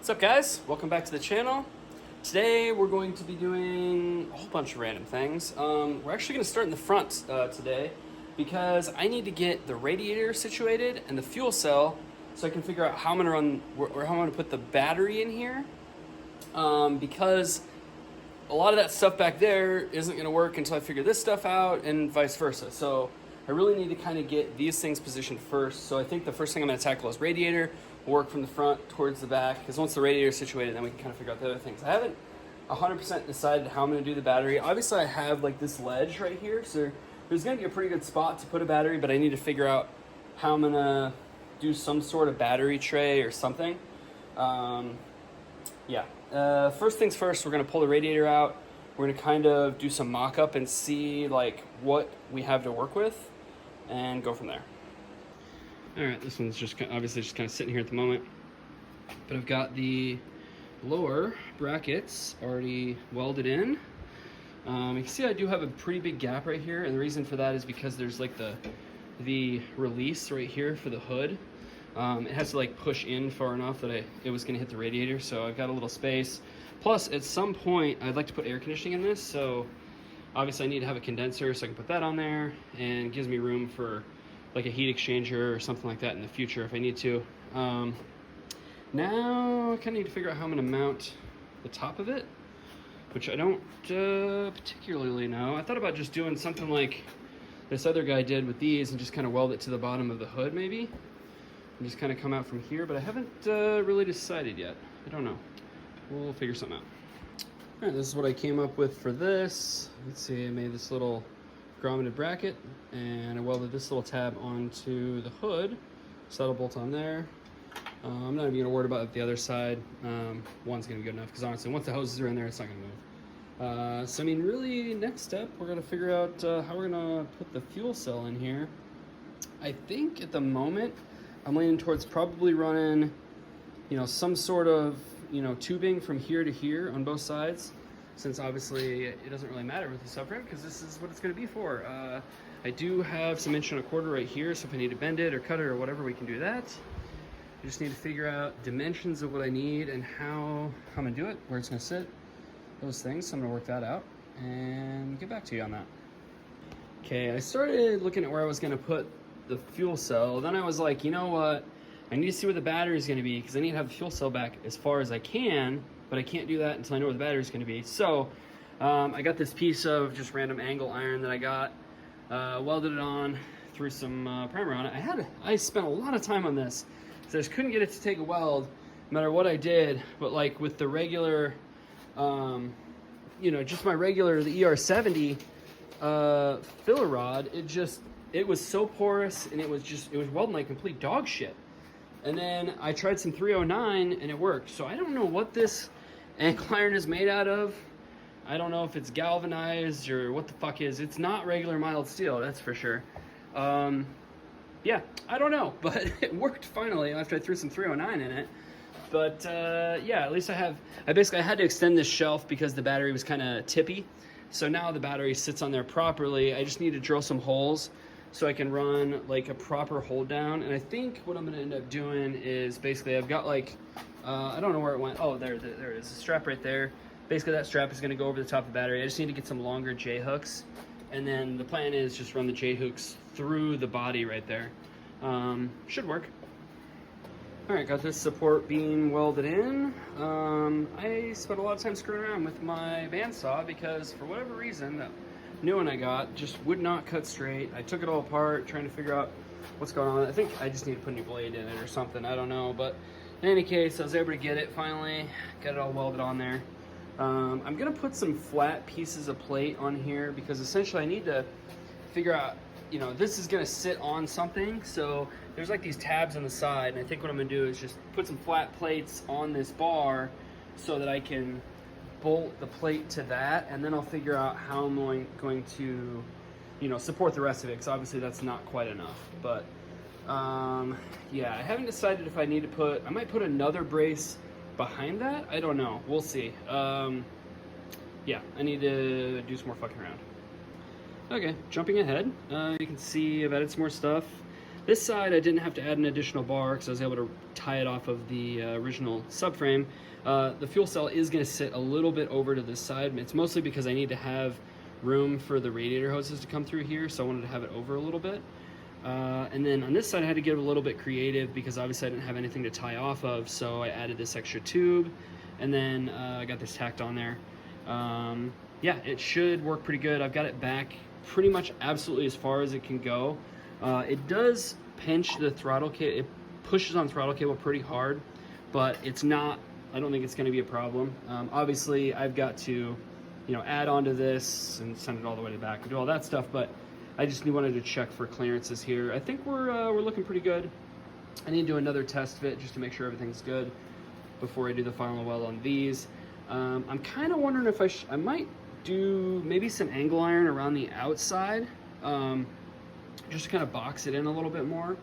What's up, guys? Welcome back to the channel. Today we're going to be doing a whole bunch of random things. We're actually going to start in the front today because I need to get the radiator situated and the fuel cell so I can figure out how I'm going to run or how I'm going to put the battery in here. Because a lot of that stuff back there isn't going to work until I figure this stuff out, and vice versa. So I really need to kind of get these things positioned first. So I think the first thing I'm going to tackle is radiator. We'll work from the front towards the back, because once the radiator is situated, then we can kind of figure out the other things. I haven't 100% decided how I'm going to do the battery. Obviously, I have like this ledge right here, so there's going to be a pretty good spot to put a battery, but I need to figure out how I'm going to do some sort of battery tray or something. First things first, we're going to pull the radiator out. We're going to kind of do some mock-up and see like what we have to work with and go from there. All right, this one's just obviously just kind of sitting here at the moment, but I've got the lower brackets already welded in. You can see I do have a pretty big gap right here, and the reason for that is because there's like the release right here for the hood. It has to like push in far enough that it was going to hit the radiator, so I've got a little space. Plus, at some point, I'd like to put air conditioning in this, so obviously I need to have a condenser so I can put that on there, and it gives me room for like a heat exchanger or something like that in the future if I need to. Now I kind of need to figure out how I'm going to mount the top of it, which I don't particularly know. I thought about just doing something like this other guy did with these and just kind of weld it to the bottom of the hood maybe, and just kind of come out from here, but I haven't really decided yet. I don't know. We'll figure something out. All right, this is what I came up with for this. Let's see, I made this little grommeted bracket, and I welded this little tab onto the hood, so that'll bolt on there. I'm not even gonna worry about the other side. One's gonna be good enough, because honestly, once the hoses are in there, it's not gonna move. So I mean, really, next step, we're gonna figure out how we're gonna put the fuel cell in here. I think at the moment, I'm leaning towards probably running, some sort of, tubing from here to here on both sides, since obviously it doesn't really matter with the subframe because this is what it's going to be for. I do have some 1.25" right here, so if I need to bend it or cut it or whatever, we can do that. I just need to figure out dimensions of what I need and how I'm going to do it, where it's going to sit, those things. So I'm going to work that out and get back to you on that. Okay, I started looking at where I was going to put the fuel cell. Then I was like, you know what? I need to see where the battery is going to be, because I need to have the fuel cell back as far as I can, but I can't do that until I know where the battery is going to be. So I got this piece of just random angle iron that I got, welded it on, threw some primer on it. I spent a lot of time on this, so I just couldn't get it to take a weld, no matter what I did. But like with the regular, just my regular, the ER70 filler rod, it was so porous, and it was welding like complete dog shit. And then I tried some 309 and it worked. So I don't know what this angle iron is made out of. I don't know if it's galvanized or what the fuck is. It's not regular mild steel, that's for sure. Yeah, I don't know, but it worked finally after I threw some 309 in it. But yeah, at least I had to extend this shelf because the battery was kind of tippy. So now the battery sits on there properly. I just need to drill some holes so I can run like a proper hold down. And I think what I'm gonna end up doing is basically I've got like, I don't know where it went. Oh, there it is, a strap right there. Basically that strap is gonna go over the top of the battery. I just need to get some longer J hooks. And then the plan is just run the J hooks through the body right there. Should work. All right, got this support beam welded in. I spent a lot of time screwing around with my bandsaw because for whatever reason, that new one I got just would not cut straight. I took it all apart, trying to figure out what's going on. I think I just need to put a new blade in it or something, I don't know. But in any case, I was able to get it finally, got it all welded on there. I'm gonna put some flat pieces of plate on here because essentially I need to figure out, this is gonna sit on something. So there's like these tabs on the side, and I think what I'm gonna do is just put some flat plates on this bar so that I can bolt the plate to that, and then I'll figure out how I'm going to, support the rest of it, because obviously that's not quite enough. But yeah, I haven't decided if I need to I might put another brace behind that. I don't know, we'll see. Yeah, I need to do some more fucking around. Okay, jumping ahead, you can see I've added some more stuff. This side I didn't have to add an additional bar because I was able to tie it off of the original subframe. The fuel cell is going to sit a little bit over to this side. It's mostly because I need to have room for the radiator hoses to come through here, so I wanted to have it over a little bit. And then on this side I had to get a little bit creative because obviously I didn't have anything to tie off of, so I added this extra tube, and then I got this tacked on there. Yeah, it should work pretty good. I've got it back pretty much absolutely as far as it can go. It does pinch the throttle cable. It pushes on throttle cable pretty hard, but it's not, I don't think it's going to be a problem. Obviously I've got to, add onto this and send it all the way to the back and do all that stuff, but I just wanted to check for clearances here. I think we're looking pretty good. I need to do another test fit just to make sure everything's good before I do the final weld on these. I'm kind of wondering if I might do maybe some angle iron around the outside, just to kind of box it in a little bit more.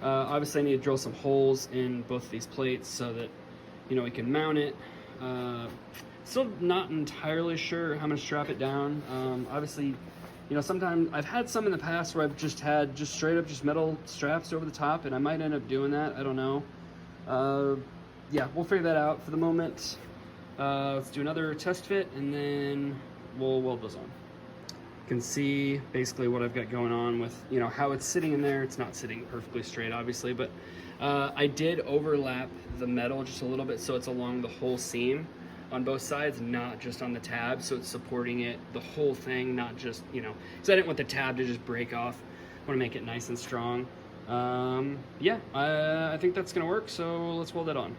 Obviously I need to drill some holes in both of these plates so that we can mount it. Still not entirely sure how I'm gonna strap it down. Obviously, sometimes I've had some in the past where I've just had straight up metal straps over the top, and I might end up doing that. I don't know. Yeah, we'll figure that out. For the moment, let's do another test fit and then we'll weld those on. You can see basically what I've got going on with how it's sitting in there. It's not sitting perfectly straight, obviously, but I did overlap the metal just a little bit so it's along the whole seam on both sides, not just on the tab, so it's supporting it, the whole thing, not just, because I didn't want the tab to just break off. I want to make it nice and strong. Yeah, I think that's gonna work, so let's weld that on.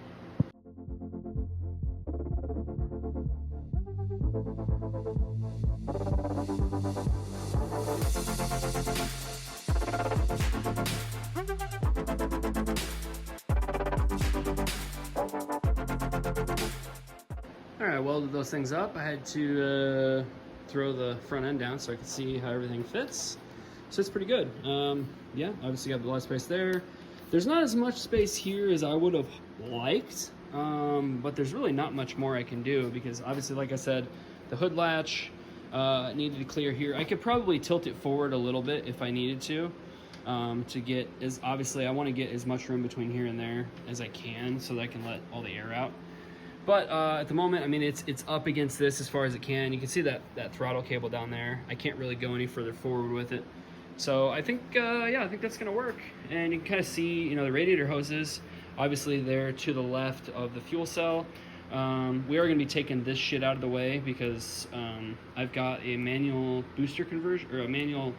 All right, I welded those things up. I had to throw the front end down so I could see how everything fits. So it's pretty good. Yeah, obviously got a lot of space there. There's not as much space here as I would have liked, but there's really not much more I can do because obviously, like I said, the hood latch needed to clear here. I could probably tilt it forward a little bit if I needed to get obviously I want to get as much room between here and there as I can so that I can let all the air out. But at the moment, I mean, it's up against this as far as it can. You can see that throttle cable down there. I can't really go any further forward with it. So I think, yeah, I think that's gonna work. And you can kind of see, the radiator hoses. Obviously, they're to the left of the fuel cell. We are gonna be taking this shit out of the way because I've got a manual booster conversion, or a manual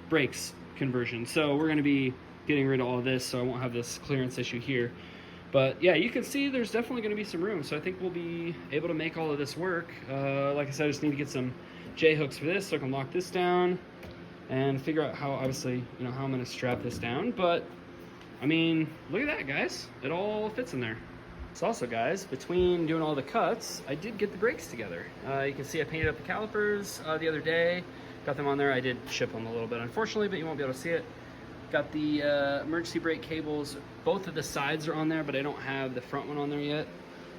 brakes conversion. So we're gonna be getting rid of all of this, so I won't have this clearance issue here. But yeah, you can see there's definitely going to be some room, so I think we'll be able to make all of this work. Like I said, I just need to get some J-hooks for this so I can lock this down and figure out how, obviously, how I'm going to strap this down. But, I mean, look at that, guys. It all fits in there. So also, guys, between doing all the cuts, I did get the brakes together. You can see I painted up the calipers the other day. Got them on there. I did ship them a little bit, unfortunately, but you won't be able to see it. Got the emergency brake cables. Both of the sides are on there, but I don't have the front one on there yet.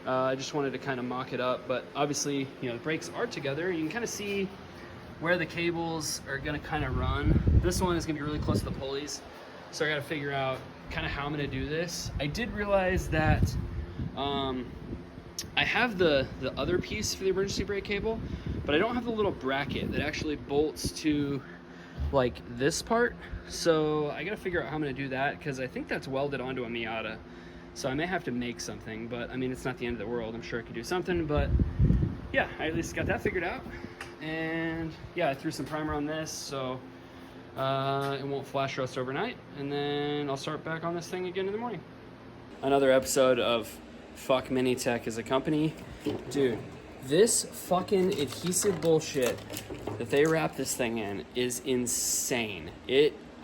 I just wanted to kind of mock it up, but obviously, the brakes are together. You can kind of see where the cables are going to kind of run. This one is going to be really close to the pulleys, so I got to figure out kind of how I'm going to do this. I did realize that I have the other piece for the emergency brake cable, but I don't have the little bracket that actually bolts to like this part. So I gotta figure out how I'm gonna do that because I think that's welded onto a Miata. So I may have to make something, but I mean, it's not the end of the world. I'm sure I could do something, but yeah, I at least got that figured out. And yeah, I threw some primer on this so it won't flash rust overnight. And then I'll start back on this thing again in the morning. Another episode of Fuck Minitech as a company. Dude, this fucking adhesive bullshit that they wrap this thing in is insane.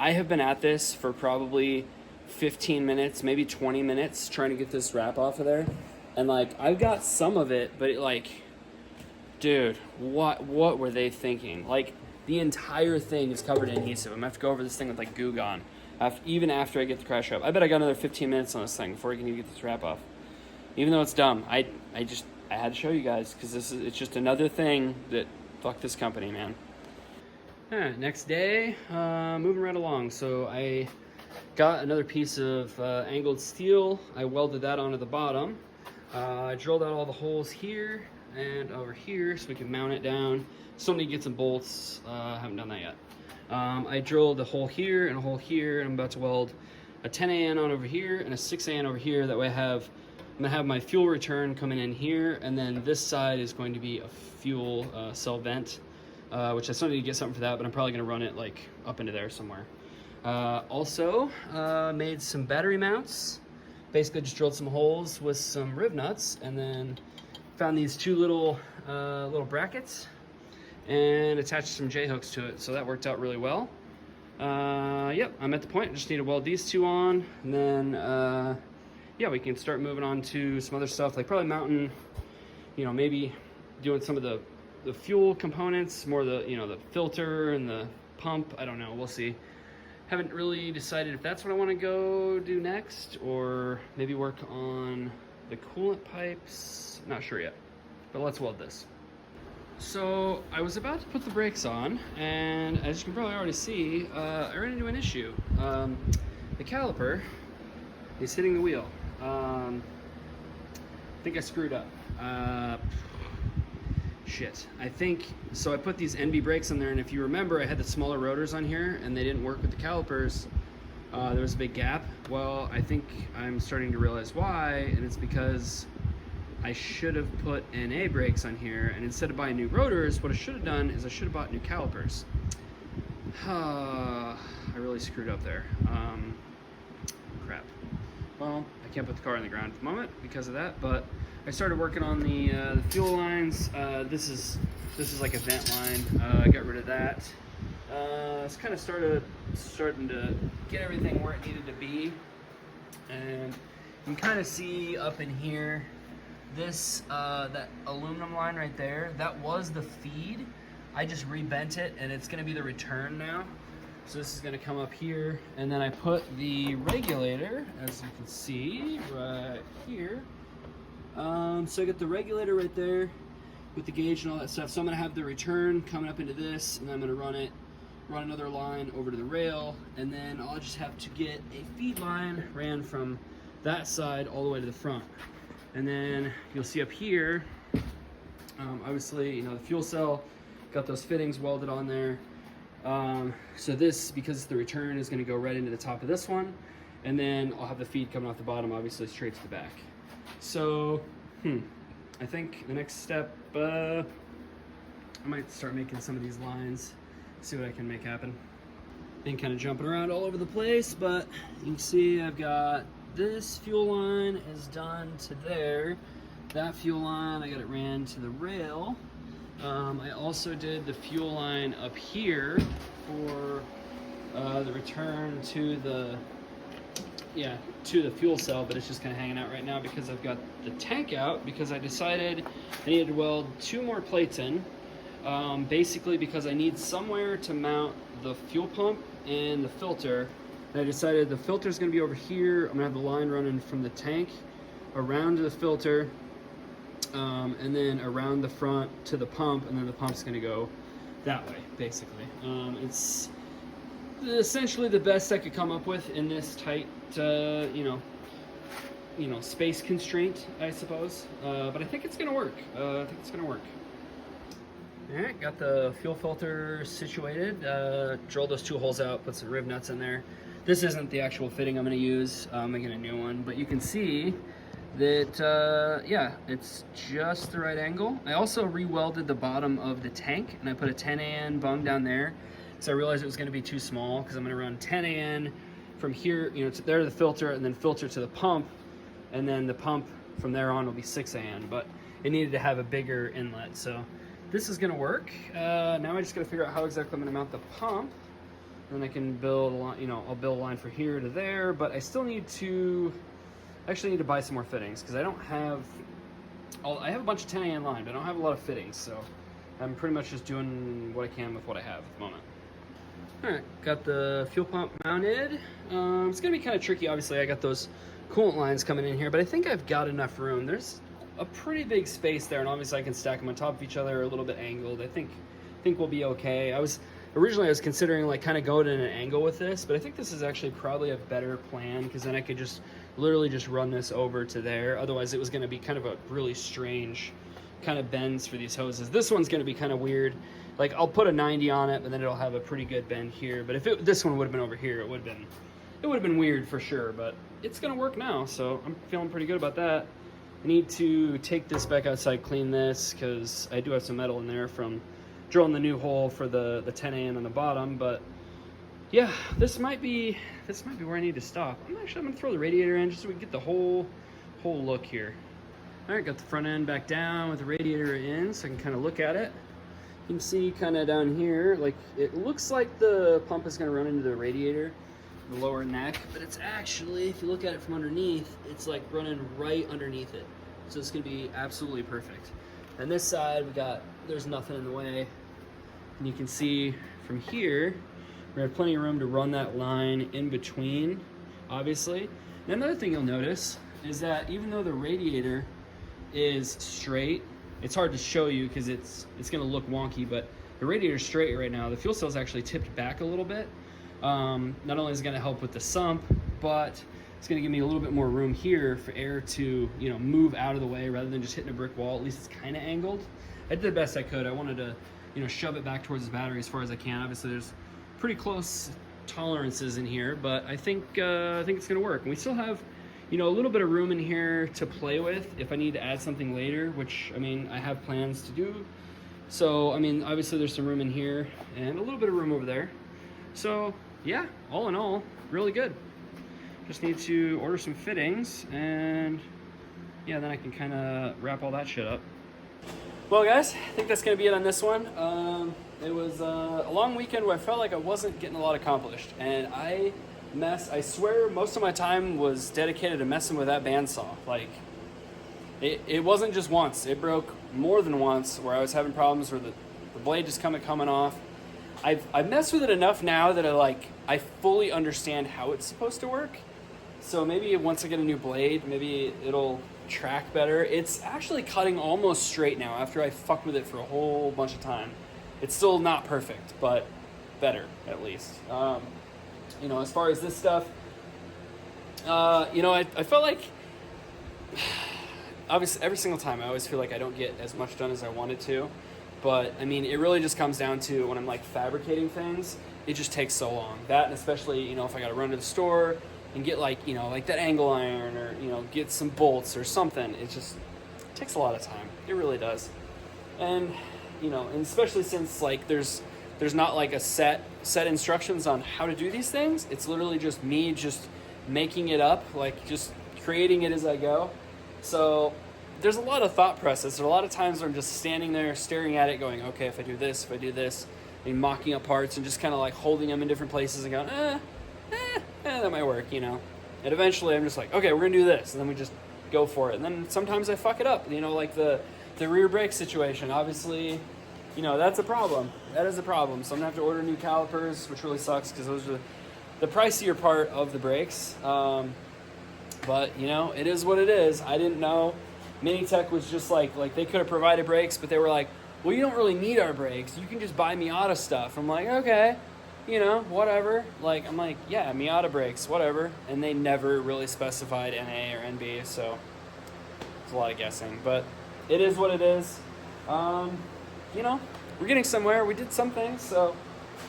I have been at this for probably 15 minutes, maybe 20 minutes trying to get this wrap off of there. And like, I've got some of it, but dude, what were they thinking? Like, the entire thing is covered in adhesive. I'm gonna have to go over this thing with like Goo Gone, even after I get the crash wrap. I bet I got another 15 minutes on this thing before I can even get this wrap off. Even though it's dumb, I had to show you guys because it's just another thing that fuck this company, man. Next day, moving right along. So I got another piece of angled steel. I welded that onto the bottom. I drilled out all the holes here and over here so we can mount it down. Still need to get some bolts. Haven't done that yet. I drilled a hole here and a hole here, and I'm about to weld a 10 AN on over here and a 6 AN over here. That way I'm gonna have my fuel return coming in here, and then this side is going to be a fuel cell vent, which I still need to get something for that, but I'm probably gonna run it like up into there somewhere. Also made some battery mounts. Basically just drilled some holes with some riv nuts, and then found these two little brackets and attached some J-hooks to it, so that worked out really well. Yep, I'm at the point. I just need to weld these two on, and then yeah, we can start moving on to some other stuff, like probably mounting, maybe doing some of the fuel components, more the the filter and the pump. I don't know, we'll see. Haven't really decided if that's what I want to go do next, or maybe work on the coolant pipes. Not sure yet, but let's weld this. So I was about to put the brakes on, and as you can probably already see, I ran into an issue. The caliper is hitting the wheel. I think I screwed up. Shit. I think, so I put these NB brakes on there, and if you remember, I had the smaller rotors on here, and they didn't work with the calipers. There was a big gap. Well, I think I'm starting to realize why, and it's because I should have put NA brakes on here, and instead of buying new rotors, what I should have done is I should have bought new calipers. I really screwed up there. Crap. Well, I can't put the car on the ground at the moment because of that, but I started working on the fuel lines. This is like a vent line. I got rid of that. It's kind of starting to get everything where it needed to be, and you can kind of see up in here, this that aluminum line right there, that was the feed. I just rebent it, and it's going to be the return now. So this is going to come up here, and then I put the regulator, as you can see, right here. So I got the regulator right there with the gauge and all that stuff. So I'm going to have the return coming up into this, and then I'm going to run another line over to the rail, and then I'll just have to get a feed line ran from that side all the way to the front. And then you'll see up here, obviously, the fuel cell, got those fittings welded on there. So this, because it's the return, is going to go right into the top of this one, and then I'll have the feed coming off the bottom, obviously straight to the back. So, I think the next step, I might start making some of these lines, see what I can make happen. Been kind of jumping around all over the place, but you can see I've got this fuel line is done to there. That fuel line, I got it ran to the rail. I also did the fuel line up here for the return to the fuel cell, but it's just kind of hanging out right now because I've got the tank out, because I decided I needed to weld 2 more plates in, basically because I need somewhere to mount the fuel pump and the filter. And I decided the filter is going to be over here. I'm going to have the line running from the tank around to the filter, and then around the front to the pump, and then the pump's going to go that way, basically. It's essentially the best I could come up with in this tight, space constraint, I suppose. But I think it's going to work. All right, got the fuel filter situated. Drilled those 2 holes out, put some riv nuts in there. This isn't the actual fitting I'm going to use. I'm making a new one, but you can see that, yeah, it's just the right angle. I also re-welded the bottom of the tank, and I put a 10 AN bung down there, so I realized it was going to be too small, because I'm going to run 10 AN from here, there to the filter, and then filter to the pump, and then the pump from there on will be 6 AN, but it needed to have a bigger inlet, so this is going to work. Now I just got to figure out how exactly I'm going to mount the pump. Then I can build a line, I'll build a line from here to there, but I still need to, actually need to buy some more fittings, because I don't have, I have a bunch of 10 AN line, but I don't have a lot of fittings, so I'm pretty much just doing what I can with what I have at the moment. All right, got the fuel pump mounted. It's gonna be kind of tricky, obviously. I got those coolant lines coming in here, but I think I've got enough room. There's a pretty big space there, and obviously I can stack them on top of each other, a little bit angled. I think we'll be okay. I was originally I was considering like kind of going in an angle with this, but I think this is actually probably a better plan, because then I could just literally just run this over to there. Otherwise it was going to be kind of a really strange kind of bends for these hoses. This one's going to be kind of weird. Like I'll put a 90 on it, but then it'll have a pretty good bend here. But if this one would have been over here, it would have been weird for sure, but it's going to work now. So I'm feeling pretty good about that. I need to take this back outside, clean this, because I do have some metal in there from drilling the new hole for the 10A on the bottom. But yeah, this might be where I need to stop. I'm gonna throw the radiator in just so we can get the whole look here. All right, got the front end back down with the radiator in so I can kind of look at it. You can see kind of down here, like it looks like the pump is going to run into the radiator, the lower neck, but it's actually, if you look at it from underneath, it's like running right underneath it. So it's going to be absolutely perfect. And this side, there's nothing in the way. And you can see from here, we have plenty of room to run that line in between, obviously. And another thing you'll notice is that even though the radiator is straight, it's hard to show you because it's going to look wonky, but the radiator's straight right now. The fuel cell's actually tipped back a little bit. Not only is it going to help with the sump, but it's going to give me a little bit more room here for air to, you know, move out of the way rather than just hitting a brick wall. At least it's kind of angled. I did the best I could. I wanted to, you know, shove it back towards the battery as far as I can. Obviously, there's pretty close tolerances in here, but I think it's going to work. And we still have, you know, a little bit of room in here to play with if I need to add something later, which, I mean, I have plans to do. So, I mean, obviously there's some room in here and a little bit of room over there. So, yeah, all in all, really good. Just need to order some fittings and, yeah, then I can kind of wrap all that shit up. Well, guys, I think that's going to be it on this one. It was a long weekend where I felt like I wasn't getting a lot accomplished, and I swear most of my time was dedicated to messing with that bandsaw. Like, it wasn't just once. It broke more than once where I was having problems where the blade just coming off. I've messed with it enough now that I fully understand how it's supposed to work. So maybe once I get a new blade, maybe it'll track better. It's actually cutting almost straight now after I fucked with it for a whole bunch of time. It's still not perfect, but better at least. You know, as far as this stuff, you know, I felt like, obviously, every single time I always feel like I don't get as much done as I wanted to. But, I mean, it really just comes down to when I'm, like, fabricating things, it just takes so long. That, and especially, you know, if I got to run to the store and get, like, you know, like that angle iron or, you know, get some bolts or something, it takes a lot of time. It really does. And, you know, and especially since, like, there's not like a set instructions on how to do these things. It's literally just me just making it up, like just creating it as I go. So there's a lot of thought process. There's a lot of times where I'm just standing there staring at it going, okay, if I do this, and mocking up parts and just kind of like holding them in different places and going, that might work, you know. And eventually I'm just like, okay, we're gonna do this. And then we just go for it. And then sometimes I fuck it up, you know, like the rear brake situation. Obviously, you know, that's a problem. That is a problem. So I'm gonna have to order new calipers, which really sucks because those are the pricier part of the brakes. But you know, it is what it is. I didn't know. Minitech was just like they could have provided brakes, but they were like, well, you don't really need our brakes. You can just buy Miata stuff. I'm like, okay, you know, whatever. Like, I'm like, yeah, Miata brakes, whatever. And they never really specified NA or NB, so it's a lot of guessing. But it is what it is. You know, we're getting somewhere. We did some things, so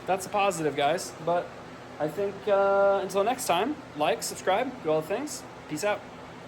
that's a positive, guys. But I think until next time, like, subscribe, do all the things. Peace out.